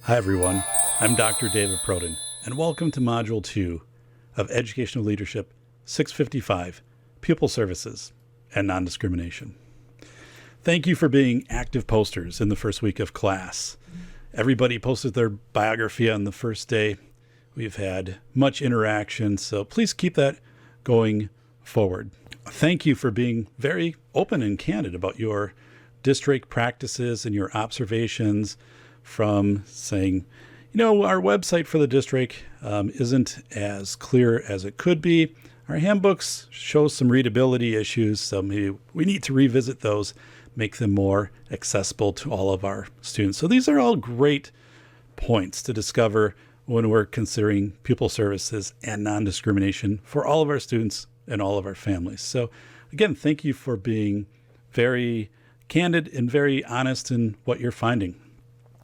Hi everyone, I'm Dr. David Perrodin, and welcome to Module 2 of Educational Leadership 655, Pupil Services and Nondiscrimination. Thank you for being active posters in the first week of class. Everybody posted their biography on the first day. We've had much interaction, so please keep that going forward. Thank you for being very open and candid about your district practices and your observations, from saying, our website for the district isn't as clear as it could be. Our handbooks show some readability issues, so maybe we need to revisit those, make them more accessible to all of our students. So these are all great points to discover when we're considering pupil services and non-discrimination for all of our students and all of our families. So again, thank you for being very candid and very honest in what you're finding.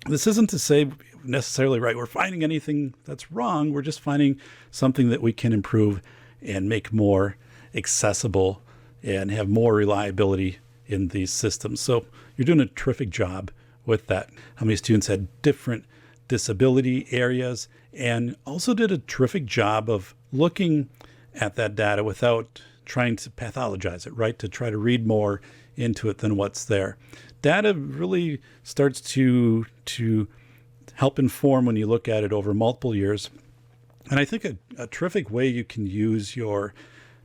This isn't to say necessarily, right, we're finding anything that's wrong. We're just finding something that we can improve and make more accessible and have more reliability in these systems. So you're doing a terrific job with that. How many students had different disability areas, and also did a terrific job of looking at that data without trying to pathologize it, right? To try to read more into it than what's there. Data really starts to help inform when you look at it over multiple years. And I think a terrific way you can use your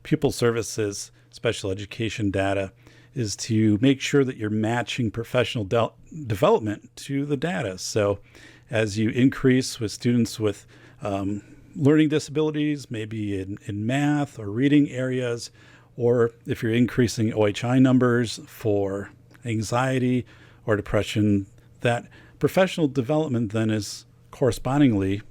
pupil services special education data is to make sure that you're matching professional development to the data. So as you increase with students with learning disabilities, maybe in math or reading areas, or if you're increasing OHI numbers for anxiety or depression, that professional development then is correspondingly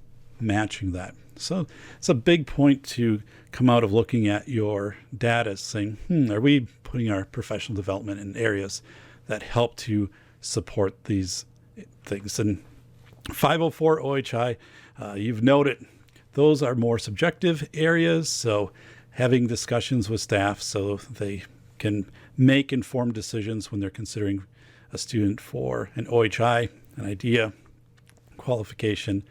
matching that. So it's a big point to come out of looking at your data saying, are we putting our professional development in areas that help to support these things? And 504 OHI, you've noted those are more subjective areas. So having discussions with staff so they can make informed decisions when they're considering a student for an OHI, an idea, qualification,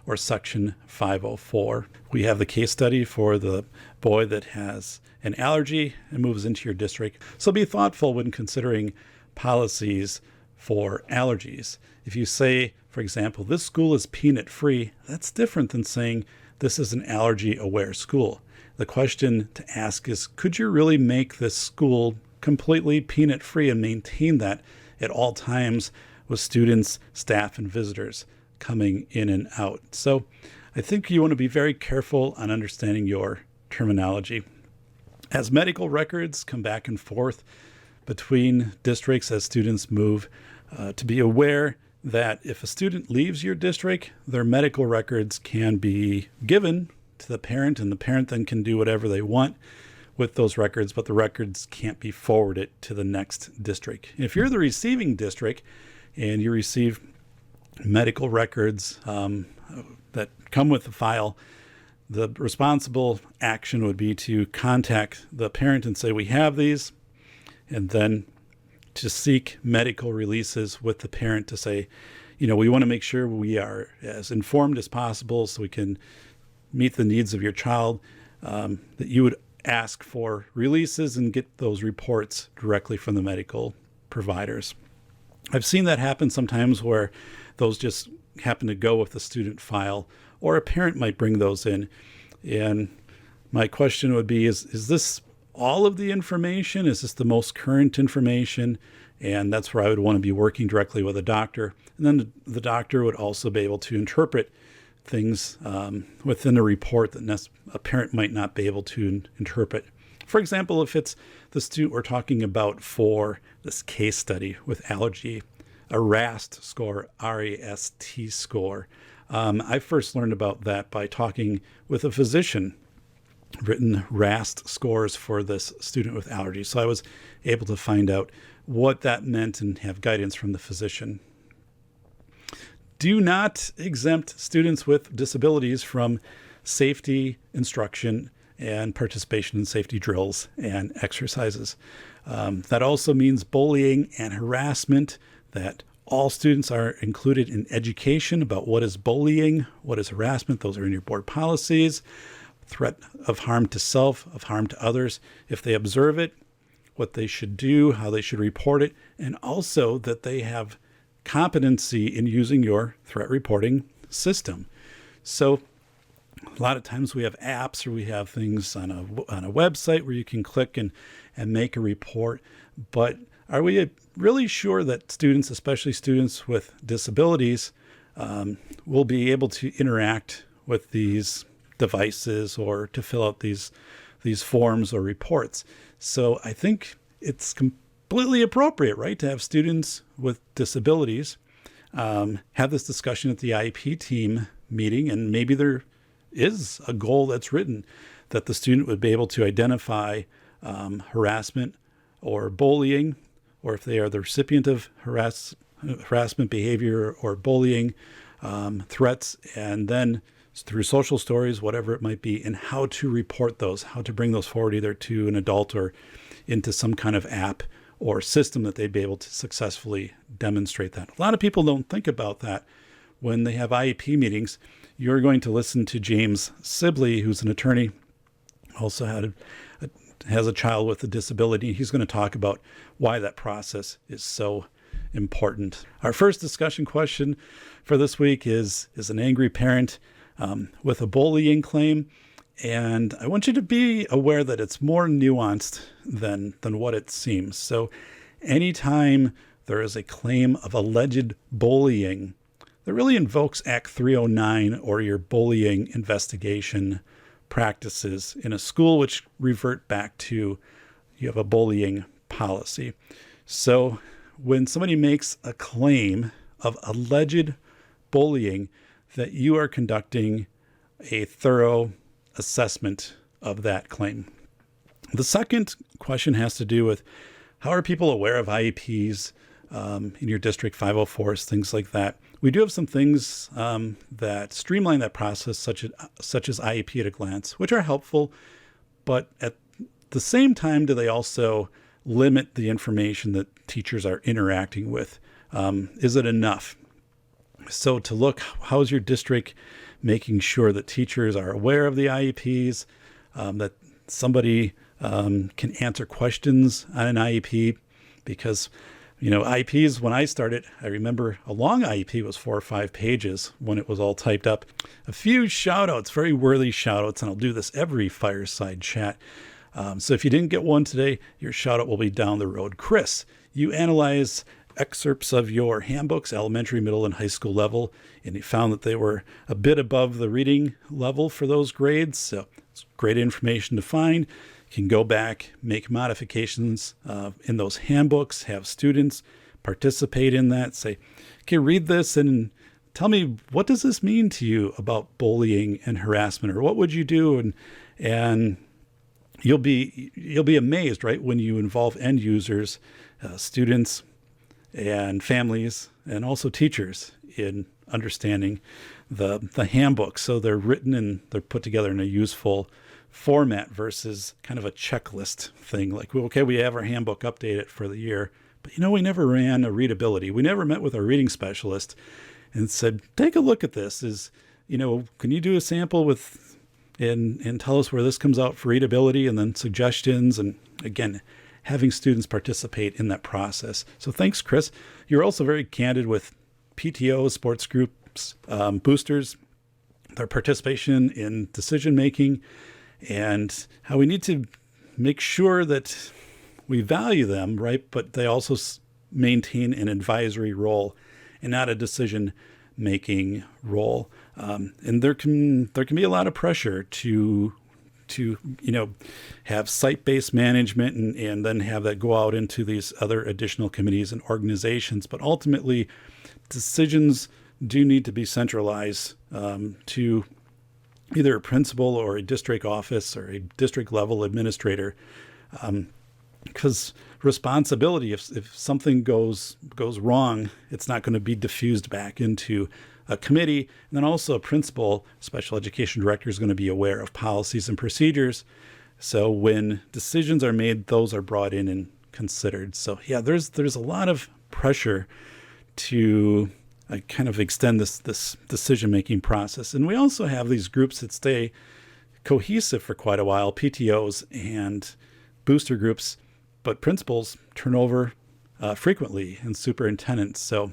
or section 504. We have the case study for the boy that has an allergy and moves into your district. So be thoughtful when considering policies for allergies. If you say, for example, this school is peanut free, that's different than saying this is an allergy aware school. The question to ask is, could you really make this school completely peanut free and maintain that at all times with students, staff, and visitors coming in and out? So I think you want to be very careful on understanding your terminology. As medical records come back and forth between districts as students move, to be aware that if a student leaves your district, their medical records can be given to the parent, and the parent then can do whatever they want with those records, but the records can't be forwarded to the next district. If you're the receiving district and you receive medical records that come with the file, the responsible action would be to contact the parent and say, we have these, and then to seek medical releases with the parent to say, we want to make sure we are as informed as possible so we can meet the needs of your child, that you would ask for releases and get those reports directly from the medical providers. I've seen that happen sometimes where those just happen to go with the student file, or a parent might bring those in. And my question would be, is this all of the information? Is this the most current information? And that's where I would want to be working directly with a doctor. And then the doctor would also be able to interpret things within a report that a parent might not be able to interpret. For example, if it's the student we're talking about for this case study with allergy, a RAST score, R-A-S-T score. I first learned about that by talking with a physician, written RAST scores for this student with allergies. So I was able to find out what that meant and have guidance from the physician. Do not exempt students with disabilities from safety instruction and participation in safety drills and exercises. That also means bullying and harassment that All students are included in education about what is bullying, what is harassment. Those are in your board policies. Threat of harm to self, of harm to others. If they observe it, what they should do, how they should report it, and also that they have competency in using your threat reporting system. So a lot of times we have apps or we have things on a website where you can click and make a report. But are we really sure that students, especially students with disabilities, will be able to interact with these devices or to fill out these forms or reports? So I think it's completely appropriate, right, to have students with disabilities have this discussion at the IEP team meeting, and maybe there is a goal that's written that the student would be able to identify harassment or bullying, or if they are the recipient of harassment behavior or bullying threats, and then through social stories, whatever it might be, and how to report those, how to bring those forward either to an adult or into some kind of app or system that they'd be able to successfully demonstrate that. A lot of people don't think about that when they have IEP meetings. You're going to listen to James Sibley, who's an attorney, also has a child with a disability. He's going to talk about why that process is so important. Our first discussion question for this week is an angry parent with a bullying claim. And I want you to be aware that it's more nuanced than what it seems. So anytime there is a claim of alleged bullying, that really invokes Act 309 or your bullying investigation practices in a school, which revert back to you have a bullying policy. So when somebody makes a claim of alleged bullying, that you are conducting a thorough assessment of that claim. The second question has to do with how are people aware of IEPs in your district, 504s, things like that. We do have some things that streamline that process, such as IEP at a glance, which are helpful, but at the same time, do they also limit the information that teachers are interacting with? Is it enough? So to look, how's your district making sure that teachers are aware of the IEPs, that somebody can answer questions on an IEP? Because, IEPs, when I started, I remember a long IEP was 4 or 5 pages when it was all typed up. A few shout outs, very worthy shout outs, and I'll do this every Fireside Chat. So if you didn't get one today, your shout out will be down the road. Kris, you analyze excerpts of your handbooks, elementary, middle, and high school level, and you found that they were a bit above the reading level for those grades. So it's great information to find. You can go back, make modifications in those handbooks, have students participate in that, say, okay, read this and tell me, what does this mean to you about bullying and harassment, or what would you do? And you'll be amazed, right, when you involve end users, students, and families, and also teachers in understanding the handbook. So they're written and they're put together in a useful format versus kind of a checklist thing. Like, well, okay, we have our handbook updated for the year, but we never ran a readability. We never met with our reading specialist and said, take a look at this. Can you do a sample with and tell us where this comes out for readability, and then suggestions, and again, having students participate in that process. So thanks, Kris. You're also very candid with PTOs, sports groups, boosters, their participation in decision-making, and how we need to make sure that we value them, right? But they also maintain an advisory role and not a decision-making role. And there can be a lot of pressure to have site-based management and then have that go out into these other additional committees and organizations. But ultimately, decisions do need to be centralized to either a principal or a district office or a district level administrator. Because responsibility, if something goes wrong, it's not going to be diffused back into a committee. And then also a principal, special education director, is going to be aware of policies and procedures. So when decisions are made, those are brought in and considered. So yeah, there's a lot of pressure to kind of extend this decision-making process. And we also have these groups that stay cohesive for quite a while, PTOs and booster groups, but principals turn over frequently, and superintendents. So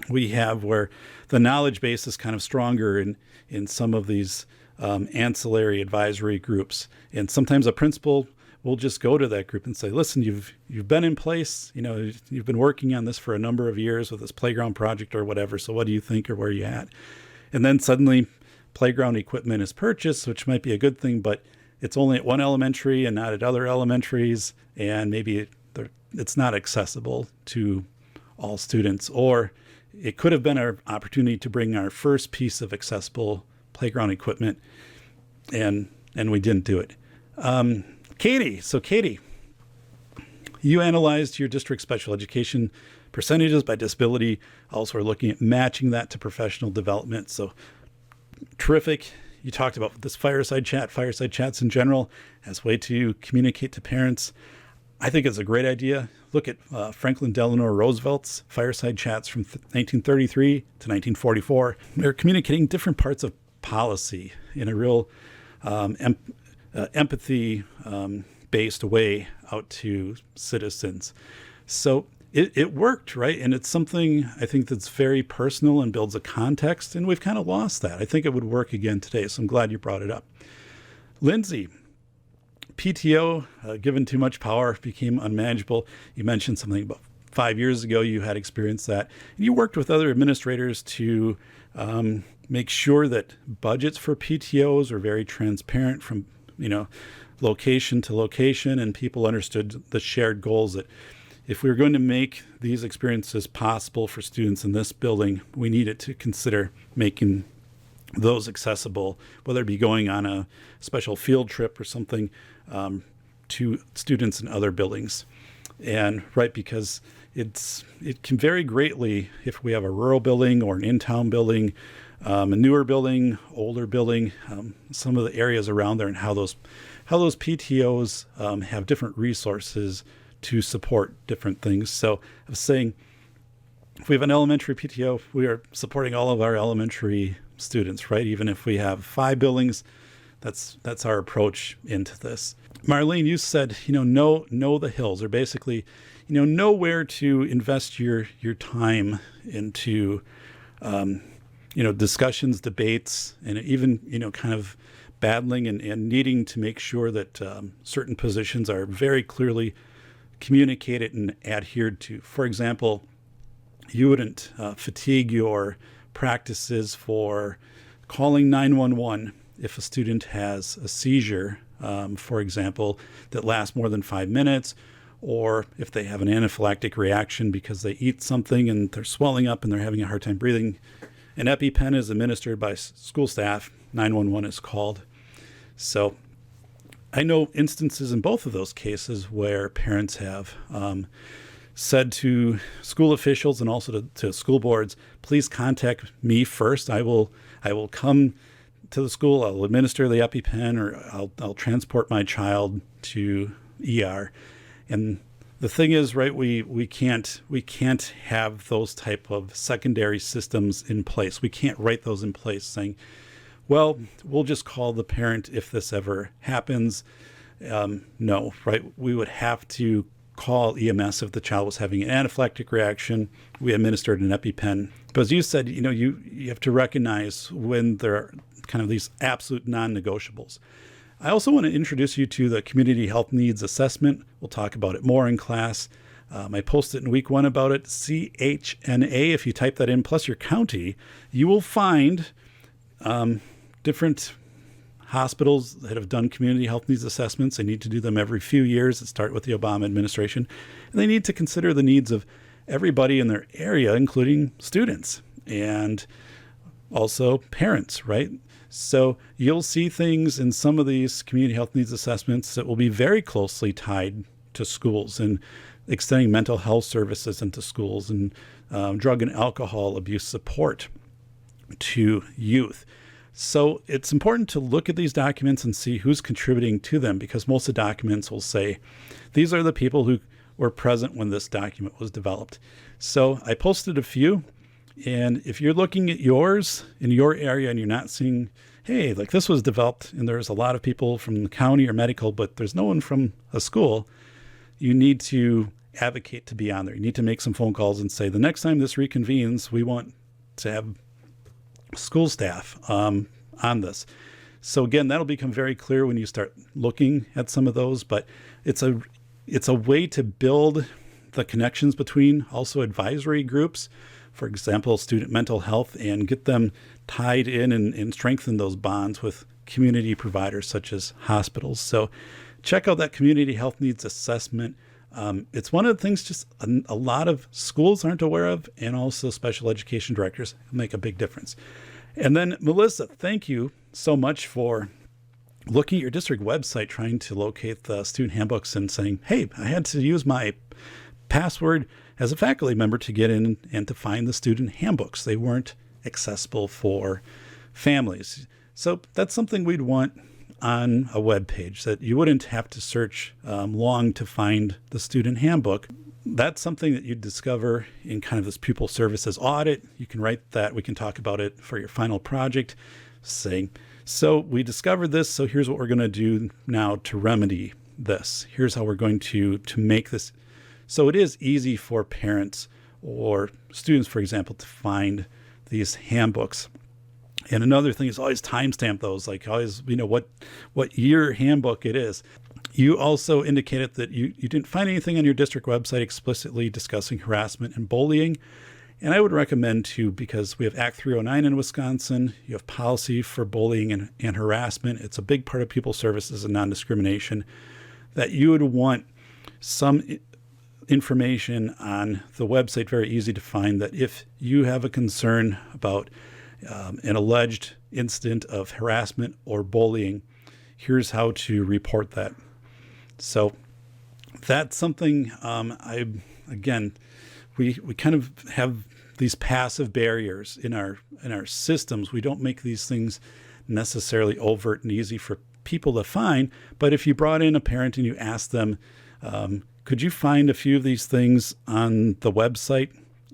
we have where the knowledge base is kind of stronger in some of these ancillary advisory groups. And sometimes a principal will just go to that group and say, listen, you've been in place, you've been working on this for a number of years with this playground project or whatever. So what do you think, or where are you at? And then suddenly playground equipment is purchased, which might be a good thing, but it's only at one elementary and not at other elementaries. And maybe it's not accessible to all students, or it could have been our opportunity to bring our first piece of accessible playground equipment, and we didn't do it. Katie, you analyzed your district special education percentages by disability. Also, we're looking at matching that to professional development. So terrific. You talked about this fireside chats in general as a way to communicate to parents. I think it's a great idea. Look at Franklin Delano Roosevelt's fireside chats from 1933 to 1944. They're communicating different parts of policy in a real empathy-based way out to citizens. So it worked, right? And it's something I think that's very personal and builds a context, and we've kind of lost that. I think it would work again today, so I'm glad you brought it up. Lindsey, PTO, given too much power, became unmanageable. You mentioned something about 5 years ago you had experienced that. And you worked with other administrators to make sure that budgets for PTOs are very transparent from location to location, and people understood the shared goals that if we were going to make these experiences possible for students in this building, we needed to consider making those accessible, whether it be going on a special field trip or something to students in other buildings. And right, because it can vary greatly if we have a rural building or an in-town building, a newer building, older building, some of the areas around there, and how those PTOs have different resources to support different things. So I was saying, if we have an elementary PTO, we are supporting all of our elementary students, right? Even if we have 5 buildings, that's our approach into this. Marlene, you said, know the hills, or basically, know where to invest your time into, discussions, debates, and even, kind of battling and needing to make sure that certain positions are very clearly communicated and adhered to. For example, you wouldn't fatigue your practices for calling 911 if a student has a seizure, for example, that lasts more than 5 minutes, or if they have an anaphylactic reaction because they eat something and they're swelling up and they're having a hard time breathing. An EpiPen is administered by school staff, 911 is called. So I know instances in both of those cases where parents have said to school officials and also to school boards, please contact me first. I will come to the school. I'll administer the EpiPen, or I'll transport my child to ER. And the thing is, right, we can't have those type of secondary systems in place. We can't write those in place saying, well, we'll just call the parent if this ever happens. No, right? We would have to call EMS if the child was having an anaphylactic reaction. We administered an EpiPen. But as you said, you have to recognize when there are kind of these absolute non-negotiables. I also want to introduce you to the Community Health Needs Assessment. We'll talk about it more in class. I posted in week 1 about it. CHNA, if you type that in, plus your county, you will find different hospitals that have done community health needs assessments. They need to do them every few years. It started with the Obama administration. And they need to consider the needs of everybody in their area, including students and also parents, right? So you'll see things in some of these community health needs assessments that will be very closely tied to schools and extending mental health services into schools and drug and alcohol abuse support to youth. So it's important to look at these documents and see who's contributing to them, because most of the documents will say, these are the people who were present when this document was developed. So I posted a few, and if you're looking at yours in your area and you're not seeing, hey, like this was developed and there's a lot of people from the county or medical, but there's no one from a school, you need to advocate to be on there. You need to make some phone calls and say, the next time this reconvenes, we want to have school staff on this. So again, that'll become very clear when you start looking at some of those, but it's a way to build the connections between also advisory groups, for example, student mental health, and get them tied in and strengthen those bonds with community providers such as hospitals. So check out that community health needs assessment. It's one of the things just a lot of schools aren't aware of, and also special education directors make a big difference. And then Melissa, thank you so much for looking at your district website, trying to locate the student handbooks and saying, hey, I had to use my password as a faculty member to get in and to find the student handbooks. They weren't accessible for families. So that's something we'd want on a web page, that you wouldn't have to search long to find the student handbook. That's something that you discover in kind of this pupil services audit. You can write that. We can talk about it for your final project, saying, so we discovered this, so here's what we're going to do now to remedy this. Here's how we're going to make this so it is easy for parents or students, for example, to find these handbooks. And another thing is always timestamp those, like always, what year handbook it is. You also indicated that you didn't find anything on your district website explicitly discussing harassment and bullying. And I would recommend too, because we have Act 309 in Wisconsin, you have policy for bullying and harassment. It's a big part of Pupil Services and Nondiscrimination, that you would want some information on the website, very easy to find, that if you have a concern about an alleged incident of harassment or bullying, here's how to report that. So that's something we kind of have these passive barriers in our systems. We don't make these things necessarily overt and easy for people to find. But if you brought in a parent and you asked them, could you find a few of these things on the website?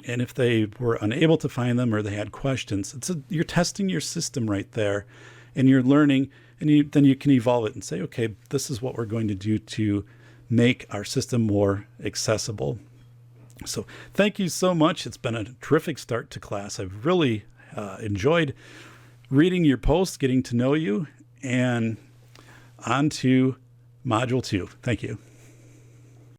And if they were unable to find them or they had questions, you're testing your system right there, and you're learning, and then you can evolve it and say, okay, this is what we're going to do to make our system more accessible. So thank you so much. It's been a terrific start to class. I've really enjoyed reading your posts, getting to know you, and on to Module 2. Thank you.